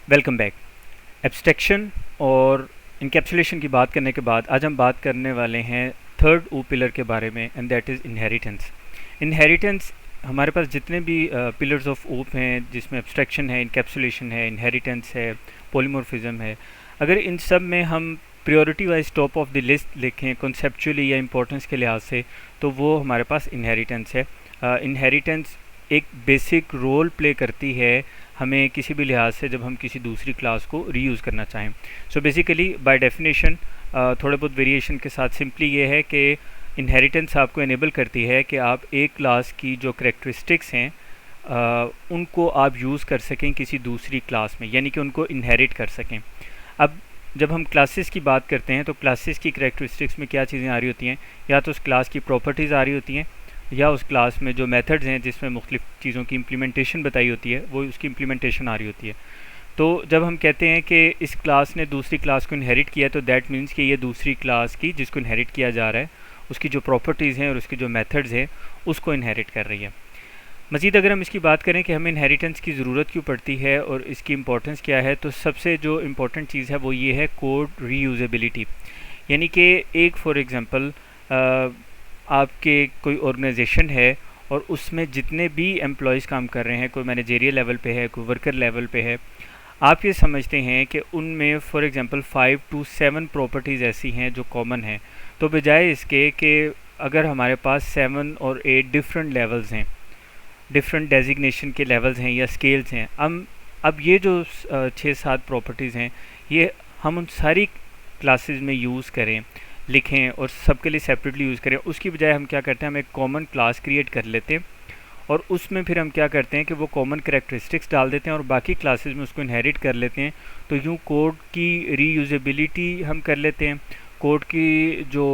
Welcome back. Abstraction और encapsulation की बात करने के बाद आज हम बात करने वाले हैं थर्ड ओ पिलर के बारे में, and that is inheritance. Inheritance हमारे पास जितने भी पिलर्स ऑफ ओप हैं, जिसमें एब्स्ट्रैक्शन है, इनकैप्सुलेशन है, इनहेरिटेंस है, पॉलीमॉर्फिज्म है, अगर इन सब में हम priority wise top of the list लिखें कॉन्सेप्चुअली या इंपॉर्टेंस के लिहाज से, तो वो हमारे पास इनहेरिटेंस है। इनहेरिटेंस एक बेसिक रोल प्ले करती है हमें किसी भी लिहाज से जब हम किसी दूसरी क्लास को रीयूज़ करना चाहें। सो बेसिकली बाय डेफिनेशन थोड़े बहुत वेरिएशन के साथ सिंपली ये है कि इनहेरिटेंस आपको इनेबल करती है कि आप एक क्लास की जो करेक्टरिस्टिक्स हैं उनको आप यूज़ कर सकें किसी दूसरी क्लास में, यानी कि उनको इनहेरिट कर सकें। अब जब हम क्लासेस की बात करते हैं तो क्लासेस की करेक्टरिस्टिक्स में क्या चीज़ें आ रही होती हैं, या तो उस क्लास की प्रॉपर्टीज़ आ रही होती हैं, या उस क्लास में जो मेथड्स हैं जिसमें मुख्तलिफ़ चीज़ों की इम्प्लीमेंटेशन बताई होती है वो उसकी इम्प्लीमेंटेशन आ रही होती है। तो जब हम कहते हैं कि इस क्लास ने दूसरी क्लास को इनहेरिट किया, तो दैट मीन्स कि ये दूसरी क्लास की जिसको इनहेरिट किया जा रहा है उसकी जो प्रॉपर्टीज़ हैं और उसकी जो मेथड्स हैं उसको इनहेरिट कर रही है। मज़ीद अगर हम इसकी बात करें कि हमें इनहेरिटेंस की ज़रूरत क्यों पड़ती है और इसकी इंपॉर्टेंस क्या है, तो सबसे जो इम्पोर्टेंट चीज़ है वो ये है कोड रीयूजेबिलिटी। यानी कि एक फॉर एग्ज़ाम्पल आपके कोई ऑर्गेनाइजेशन है और उसमें जितने भी एम्प्लॉयज़ काम कर रहे हैं, कोई मैनेजेरियल लेवल पे है, कोई वर्कर लेवल पे है, आप ये समझते हैं कि उनमें फॉर एग्ज़ाम्पल 5 to 7 प्रॉपर्टीज़ ऐसी हैं जो कॉमन हैं, तो बजाय इसके कि अगर हमारे पास 7 और 8 डिफरेंट लेवल्स हैं, डिफरेंट डेजिग्नेशन के लेवल्स हैं या स्केल्स हैं, अब ये जो 6-7 प्रॉपर्टीज़ हैं ये हम उन सारी क्लासेस में यूज़ करें, लिखें और सबके लिए सेपरेटली यूज़ करें, उसकी बजाय हम क्या करते हैं, हम एक कॉमन क्लास क्रिएट कर लेते हैं और उसमें फिर हम क्या करते हैं कि वो कॉमन करेक्टरिस्टिक्स डाल देते हैं और बाकी क्लासेस में उसको इनहेरिट कर लेते हैं। तो यूँ कोड की रीयूजेबिलिटी हम कर लेते हैं, कोड की जो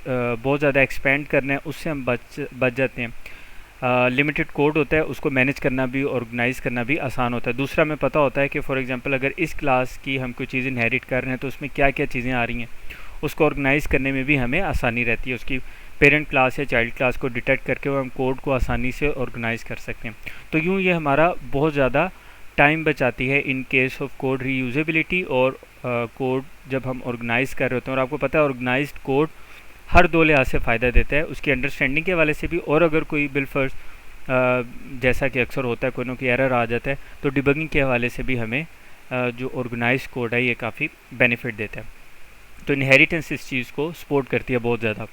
बहुत ज़्यादा एक्सपेंड करना है उससे हम बच जाते हैं। लिमिटेड कोड होता है, उसको मैनेज करना भी ऑर्गेनाइज़ करना भी आसान होता है। दूसरा हमें पता होता है कि फॉर एग्जांपल अगर इस क्लास की हम कोई चीज़ इनहेरिट कर रहे हैं तो उसमें क्या क्या चीज़ें आ रही हैं, उसको ऑर्गेनाइज़ करने में भी हमें आसानी रहती है। उसकी पेरेंट क्लास या चाइल्ड क्लास को डिटेक्ट करके वो हम कोड को आसानी से ऑर्गेनाइज़ कर सकते हैं। तो यूँ ये हमारा बहुत ज़्यादा टाइम बचाती है in case of code reusability. और कोड जब हम ऑर्गेनाइज़ कर रहे होते हैं, और आपको पता है ऑर्गेनाइज्ड कोड हर दो लिहाज से फ़ायदा देता है, उसकी अंडरस्टैंडिंग के हवाले से भी, और अगर कोई बिलफर्ज जैसा कि अक्सर होता है कोई ना कोई एरर आ जाता है तो डिबगिंग के हवाले से भी हमें जो ऑर्गेनाइज कोड है ये काफ़ी बेनिफिट देता है। तो इनहेरिटेंस इस चीज़ को सपोर्ट करती है बहुत ज़्यादा,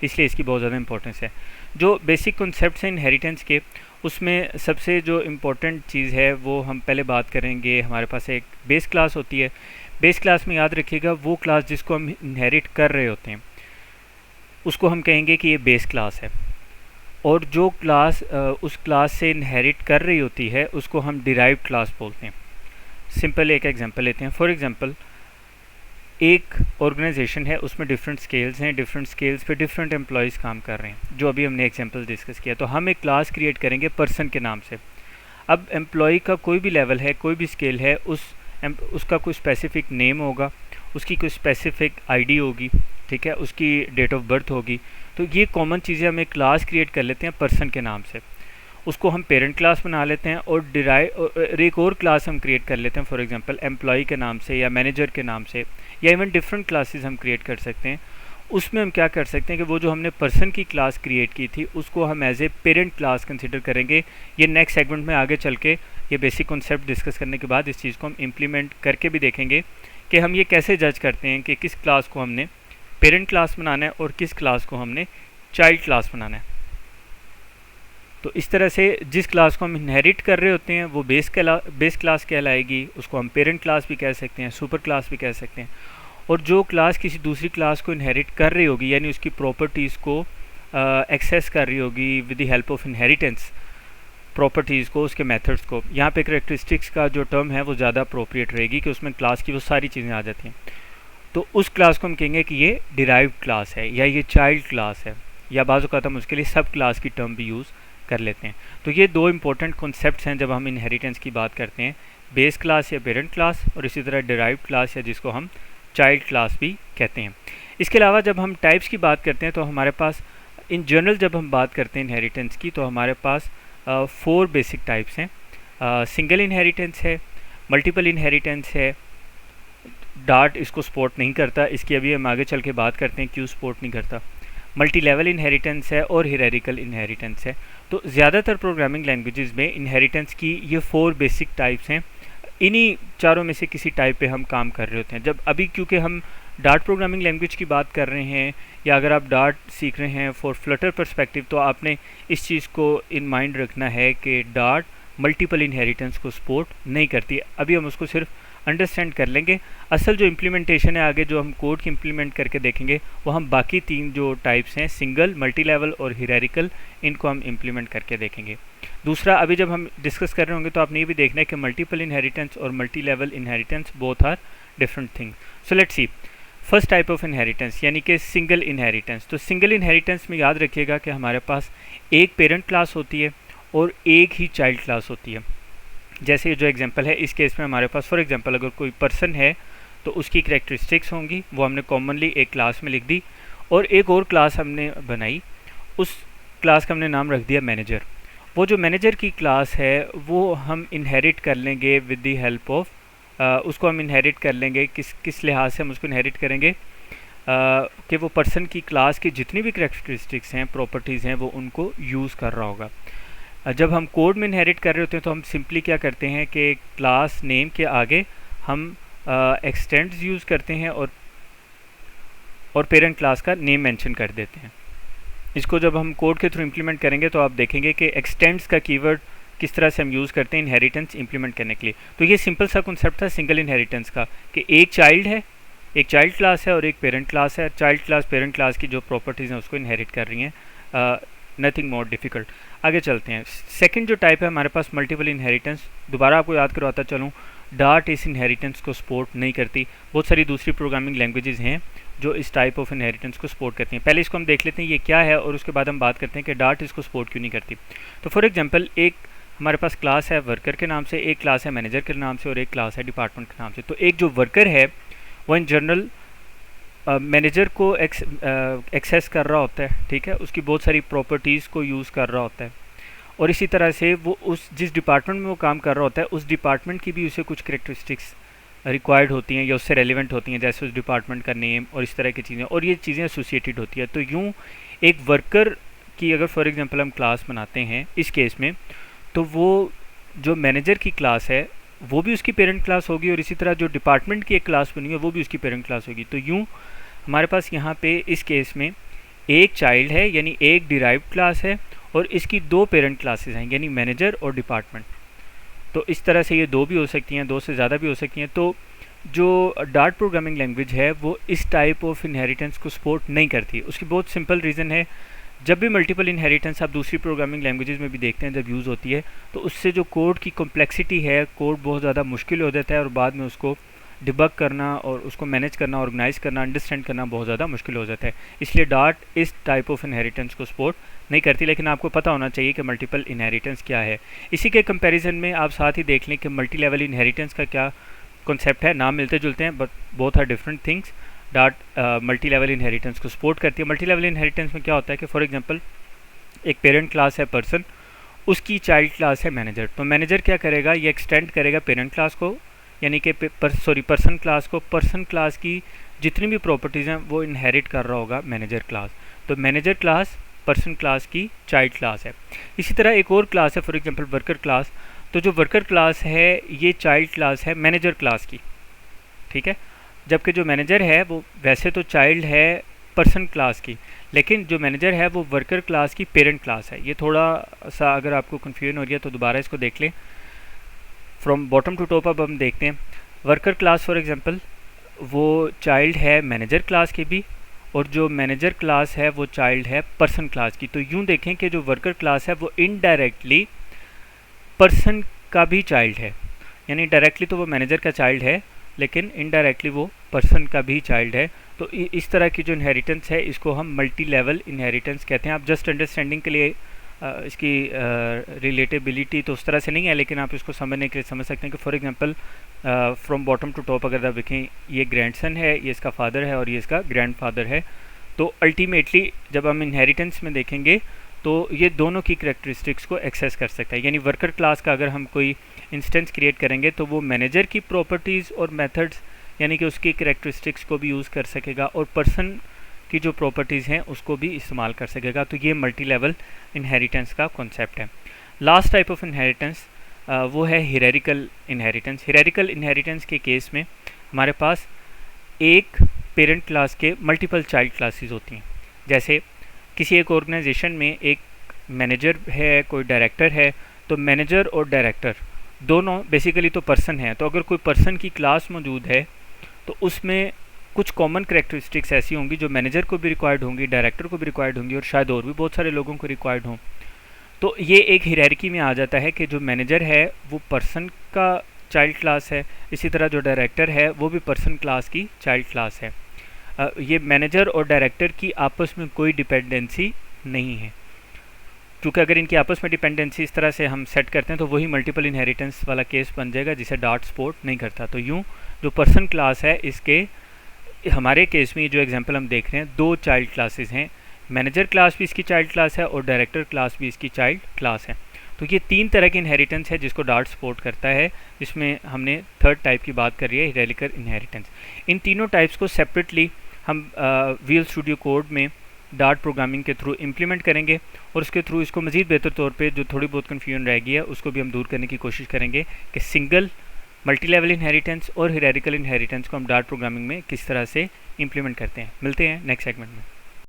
इसलिए इसकी बहुत ज़्यादा इंपॉर्टेंस है। जो बेसिक कॉन्सेप्ट्स हैं इनहेरिटेंस के, उसमें सबसे जो इम्पोर्टेंट चीज़ है वो हम पहले बात करेंगे। हमारे पास एक बेस क्लास होती है। बेस क्लास में याद रखिएगा वो क्लास जिसको हम इनहेरिट कर रहे होते हैं उसको हम कहेंगे कि ये बेस क्लास है, और जो क्लास उस क्लास से इनहेरिट कर रही होती है उसको हम डिराइव्ड क्लास बोलते हैं। सिंपल एक एग्जांपल लेते हैं। फॉर एग्जांपल एक ऑर्गेनाइजेशन है, उसमें डिफरेंट स्केल्स हैं, डिफरेंट स्केल्स पे डिफरेंट एम्प्लॉयज़ काम कर रहे हैं, जो अभी हमने एग्जांपल डिस्कस किया। तो हम एक क्लास क्रिएट करेंगे पर्सन के नाम से। अब एम्प्लॉय का कोई भी लेवल है, कोई भी स्केल है, उसका कोई स्पेसिफिक नेम होगा, उसकी कोई स्पेसिफिक आईडी होगी, ठीक है, उसकी डेट ऑफ बर्थ होगी। तो ये कॉमन चीज़ें हम एक क्लास क्रिएट कर लेते हैं पर्सन के नाम से, उसको हम पेरेंट क्लास बना लेते हैं, और एक और क्लास हम क्रिएट कर लेते हैं फॉर एग्जांपल एम्प्लॉय के नाम से या मैनेजर के नाम से, या इवन डिफरेंट क्लासेस हम क्रिएट कर सकते हैं। उसमें हम क्या कर सकते हैं कि वो जो हमने पर्सन की क्लास क्रिएट की थी उसको हम as a parent class consider करेंगे। ये नेक्स्ट सेगमेंट में आगे चल के ये बेसिक कॉन्सेप्ट डिस्कस करने के बाद इस चीज़ को हम इम्प्लीमेंट करके भी देखेंगे कि हम ये कैसे जज करते हैं कि किस क्लास को हमने पेरेंट क्लास बनाना है और किस क्लास को हमने चाइल्ड क्लास बनाना है। तो इस तरह से जिस क्लास को हम इनहेरिट कर रहे होते हैं वो बेस क्लास कहलाएगी, उसको हम पेरेंट क्लास भी कह सकते हैं, सुपर क्लास भी कह सकते हैं। और जो क्लास किसी दूसरी क्लास को इनहेरिट कर रही होगी, यानी उसकी प्रॉपर्टीज़ को एक्सेस कर रही होगी with the help of inheritance, properties को, उसके मेथड्स को, यहाँ पे करेक्टरिस्टिक्स का जो टर्म है वो ज़्यादा अप्रोप्रिएट रहेगी कि उसमें क्लास की वो सारी चीज़ें आ जाती हैं। तो उस क्लास को हम कहेंगे कि ये डिराइव्ड क्लास है या ये चाइल्ड क्लास है, या बाज़ औक़ात हम उसके लिए सब क्लास की टर्म भी यूज़ कर लेते हैं। तो ये दो इंपॉर्टेंट कॉन्सेप्ट्स हैं जब हम इनहेरिटेंस की बात करते हैं, बेस क्लास या पेरेंट क्लास, और इसी तरह डिराइव्ड क्लास या जिसको हम चाइल्ड क्लास भी कहते हैं। इसके अलावा जब हम टाइप्स की बात करते हैं तो हमारे पास इन जनरल जब हम बात करते हैं इनहेरिटेंस की तो हमारे पास 4 बेसिक टाइप्स हैं। सिंगल इनहेरिटेंस है, मल्टीपल इनहेरिटेंस है, डार्ट इसको सपोर्ट नहीं करता, इसकी अभी हम आगे चल के बात करते हैं क्यों सपोर्ट नहीं करता। मल्टी लेवल इनहेरिटेंस है और हियरार्किकल इनहेरिटेंस है। तो ज़्यादातर प्रोग्रामिंग लैंग्वेजेस में इनहेरिटेंस की ये 4 बेसिक टाइप्स हैं, इन्हीं चारों में से किसी टाइप पे हम काम कर रहे होते हैं। जब अभी क्योंकि हम डार्ट प्रोग्रामिंग लैंग्वेज की बात कर रहे हैं, या अगर आप डार्ट सीख रहे हैं फॉर फ्लटर पर्सपेक्टिव, तो आपने इस चीज़ को इन माइंड रखना है कि डार्ट मल्टीपल इनहेरिटेंस को सपोर्ट नहीं करती। अभी हम उसको सिर्फ अंडरस्टैंड कर लेंगे। असल जो इम्प्लीमेंटेशन है आगे जो हम कोड की इम्प्लीमेंट करके देखेंगे, वो हम बाकी 3 जो टाइप्स हैं, सिंगल, मल्टी लेवल और हियरार्किकल, इनको हम इम्प्लीमेंट करके देखेंगे। दूसरा, अभी जब हम डिस्कस कर रहे होंगे तो आपने ये भी देखना है कि मल्टीपल इनहेरिटेंस और multi level inheritance both are different thing. So let's see first type of inheritance, यानी कि सिंगल इनहेरिटेंस। तो सिंगल इनहेरिटेंस में याद रखिएगा कि हमारे पास एक पेरेंट क्लास होती है और एक ही चाइल्ड क्लास होती है। जैसे जो एग्जांपल है, इस केस में हमारे पास फॉर एग्जांपल अगर कोई पर्सन है तो उसकी कैरेक्टरिस्टिक्स होंगी, वो हमने कॉमनली एक क्लास में लिख दी, और एक और क्लास हमने बनाई, उस क्लास का हमने नाम रख दिया मैनेजर। वो जो मैनेजर की क्लास है वो हम इनहेरिट कर लेंगे विद द हेल्प ऑफ, उसको हम इनहेरिट कर लेंगे किस लिहाज से हम उसको इनहेरिट करेंगे, कि वो पर्सन की क्लास की जितनी भी कैरेक्टरिस्टिक्स हैं, प्रॉपर्टीज़ हैं, वो उनको यूज़ कर रहा होगा। जब हम कोड में इनहेरिट कर रहे होते हैं तो हम सिंपली क्या करते हैं कि क्लास नेम के आगे हम एक्सटेंड्स यूज़ करते हैं और पेरेंट क्लास का नेम मेंशन कर देते हैं। इसको जब हम कोड के थ्रू इम्प्लीमेंट करेंगे तो आप देखेंगे कि एक्सटेंड्स का कीवर्ड किस तरह से हम यूज़ करते हैं इनहेरिटेंस इम्प्लीमेंट करने के लिए। तो ये सिंपल सा कॉन्सेप्ट था सिंगल इनहेरिटेंस का, कि एक चाइल्ड है, एक चाइल्ड क्लास है और एक पेरेंट क्लास है। चाइल्ड क्लास पेरेंट क्लास की जो प्रॉपर्टीज़ हैं उसको इनहेरिट कर रही हैं। Nothing more difficult. आगे चलते हैं। सेकंड जो टाइप है हमारे पास मल्टीपल इनहेरिटेंस। दोबारा आपको याद करवाता चलूँ, डार्ट इस इनहेरिटेंस को सपोर्ट नहीं करती। बहुत सारी दूसरी प्रोग्रामिंग लैंग्वेजेस हैं जो इस टाइप ऑफ इनहेरिटेंस को सपोर्ट करती हैं। पहले इसको हम देख लेते हैं ये क्या है, और उसके बाद हम बात करते हैं कि डार्ट इसको सपोर्ट क्यों नहीं करती। तो फॉर एग्जांपल, एक हमारे पास क्लास है वर्कर के नाम से, एक क्लास है मैनेजर के नाम से, और एक क्लास है डिपार्टमेंट के नाम से। तो एक जो वर्कर है वो इन जनरल मैनेजर को एक्सेस कर रहा होता है, ठीक है, उसकी बहुत सारी प्रॉपर्टीज़ को यूज़ कर रहा होता है, और इसी तरह से वो उस जिस डिपार्टमेंट में वो काम कर रहा होता है उस डिपार्टमेंट की भी उसे कुछ कैरेक्टरिस्टिक्स रिक्वायर्ड होती हैं या उससे रेलिवेंट होती हैं, जैसे उस डिपार्टमेंट का नेम और इस तरह की चीज़ें, और ये चीज़ें एसोसिएटेड होती है। तो यूँ एक वर्कर की अगर फॉर एग्जांपल हम क्लास बनाते हैं इस केस में, तो वो जो मैनेजर की क्लास है वो भी उसकी पेरेंट क्लास होगी, और इसी तरह जो डिपार्टमेंट की एक क्लास बनी है वो भी उसकी पेरेंट क्लास होगी। तो यूँ हमारे पास यहाँ पे इस केस में एक चाइल्ड है, यानी एक डिराइव्ड क्लास है, और इसकी 2 पेरेंट क्लासेस हैं, यानी मैनेजर और डिपार्टमेंट। तो इस तरह से ये 2 भी हो सकती हैं, 2 से ज़्यादा भी हो सकती हैं। तो जो डार्ट प्रोग्रामिंग लैंग्वेज है वो इस टाइप ऑफ इनहेरिटेंस को सपोर्ट नहीं करती। उसकी बहुत सिंपल रीज़न है, जब भी मल्टीपल इनहेरिटेंस आप दूसरी प्रोग्रामिंग लैंग्वेजेस में भी देखते हैं जब यूज़ होती है, तो उससे जो कोड की कॉम्प्लेक्सिटी है, कोड बहुत ज़्यादा मुश्किल हो जाता है, और बाद में उसको डिबग करना और उसको मैनेज करना, ऑर्गेनाइज करना, अंडरस्टैंड करना बहुत ज़्यादा मुश्किल हो जाता है। इसलिए डार्ट इस टाइप ऑफ इनहेरिटेंस को सपोर्ट नहीं करती, लेकिन आपको पता होना चाहिए कि मल्टीपल इनहेरिटेंस क्या है। इसी के कंपैरिजन में आप साथ ही देख लें कि मल्टी लेवल इनहेरिटेंस का क्या कॉन्सेप्ट है। नाम मिलते जुलते हैं but both are different things. Dart multi level inheritance को सपोर्ट करती है। मल्टी लेवल इनहेरिटेंस में क्या होता है कि फॉर एग्जांपल एक पेरेंट क्लास है पर्सन, उसकी चाइल्ड क्लास है मैनेजर। तो मैनेजर क्या करेगा, ये एक्सटेंड करेगा पेरेंट क्लास को, यानी कि पर्सन क्लास को। पर्सन क्लास की जितनी भी प्रॉपर्टीज़ हैं वो इनहेरिट कर रहा होगा मैनेजर क्लास। तो मैनेजर क्लास पर्सन क्लास की चाइल्ड क्लास है। इसी तरह एक और क्लास है फॉर एग्जांपल वर्कर क्लास। तो जो वर्कर क्लास है ये चाइल्ड क्लास है मैनेजर क्लास की, ठीक है, जबकि जो मैनेजर है वो वैसे तो चाइल्ड है पर्सन क्लास की, लेकिन जो मैनेजर है वो वर्कर क्लास की पेरेंट क्लास है। ये थोड़ा सा अगर आपको कन्फ्यूजन हो रही है तो दोबारा इसको देख लें। फ्रॉम बॉटम टू टॉप अब हम देखते हैं। वर्कर क्लास फॉर एग्जांपल वो चाइल्ड है मैनेजर क्लास की भी, और जो मैनेजर क्लास है वो चाइल्ड है पर्सन क्लास की। तो यूँ देखें कि जो वर्कर क्लास है वो इनडायरेक्टली पर्सन का भी चाइल्ड है, यानी डायरेक्टली तो वो मैनेजर का चाइल्ड है लेकिन इनडायरेक्टली वो पर्सन का भी चाइल्ड है। तो इस तरह की जो इनहेरिटेंस है इसको हम मल्टी लेवल इनहेरिटेंस कहते हैं। आप जस्ट अंडरस्टैंडिंग के लिए इसकी रिलेटेबिलिटी तो उस तरह से नहीं है, लेकिन आप इसको समझने के लिए समझ सकते हैं कि for example from bottom to top अगर आप देखें, ये ग्रैंडसन है, ये इसका फादर है और ये इसका ग्रैंडफादर है। तो अल्टीमेटली जब हम इनहेरिटेंस में देखेंगे तो ये दोनों की करैक्टरिस्टिक्स को एक्सेस कर सकता है। यानी वर्कर क्लास का अगर हम कोई इंस्टेंस क्रिएट करेंगे तो वो मैनेजर की प्रॉपर्टीज़ और मेथड्स यानी कि उसकी करेक्टरिस्टिक्स को भी यूज़ कर सकेगा और पर्सन की जो प्रॉपर्टीज़ हैं उसको भी इस्तेमाल कर सकेगा। तो ये मल्टी लेवल इनहेरिटेंस का कॉन्सेप्ट है। लास्ट टाइप ऑफ इनहेरिटेंस वो है हियरार्किकल इनहेरिटेंस। हियरार्किकल इनहेरिटेंस के केस में हमारे पास एक पेरेंट क्लास के मल्टीपल चाइल्ड क्लासेस होती हैं। जैसे किसी एक ऑर्गेनाइजेशन में एक मैनेजर है, कोई डायरेक्टर है, तो मैनेजर और डायरेक्टर दोनों बेसिकली तो पर्सन हैं। तो अगर कोई पर्सन की क्लास मौजूद है तो उसमें कुछ कॉमन करेक्टरिस्टिक्स ऐसी होंगी जो मैनेजर को भी रिक्वायर्ड होंगी, डायरेक्टर को भी रिक्वायर्ड होंगी और शायद और भी बहुत सारे लोगों को रिक्वायर्ड हों। तो ये एक हियरार्की में आ जाता है कि जो मैनेजर है वो पर्सन का चाइल्ड क्लास है, इसी तरह जो डायरेक्टर है वो भी पर्सन क्लास की चाइल्ड क्लास है। ये मैनेजर और डायरेक्टर की आपस में कोई डिपेंडेंसी नहीं है, क्योंकि अगर इनकी आपस में डिपेंडेंसी इस तरह से हम सेट करते हैं तो वही मल्टीपल इनहेरिटेंस वाला केस बन जाएगा जिसे डार्ट सपोर्ट नहीं करता। तो यूँ जो पर्सन क्लास है इसके हमारे केस में जो एग्जांपल हम देख रहे हैं, दो चाइल्ड क्लासेस हैं, मैनेजर क्लास भी इसकी चाइल्ड क्लास है और डायरेक्टर क्लास भी इसकी चाइल्ड क्लास है। तो ये तीन तरह की इनहेरिटेंस है जिसको डार्ट सपोर्ट करता है, जिसमें हमने थर्ड टाइप की बात करी है, हियरार्किकल इनहेरिटेंस। इन तीनों टाइप्स को सेपरेटली हम विजुअल स्टूडियो कोड में डार्ट प्रोग्रामिंग के थ्रू इम्प्लीमेंट करेंगे और उसके थ्रू इसको मज़ीद बेहतर तौर पे जो थोड़ी बहुत कन्फ्यूजन रह गई है उसको भी हम दूर करने की कोशिश करेंगे कि सिंगल मल्टी लेवल इनहेरिटेंस और हियरार्किकल इनहेरिटेंस को हम डार्ट प्रोग्रामिंग में किस तरह से इम्प्लीमेंट करते हैं। मिलते हैं नेक्स्ट सेगमेंट में।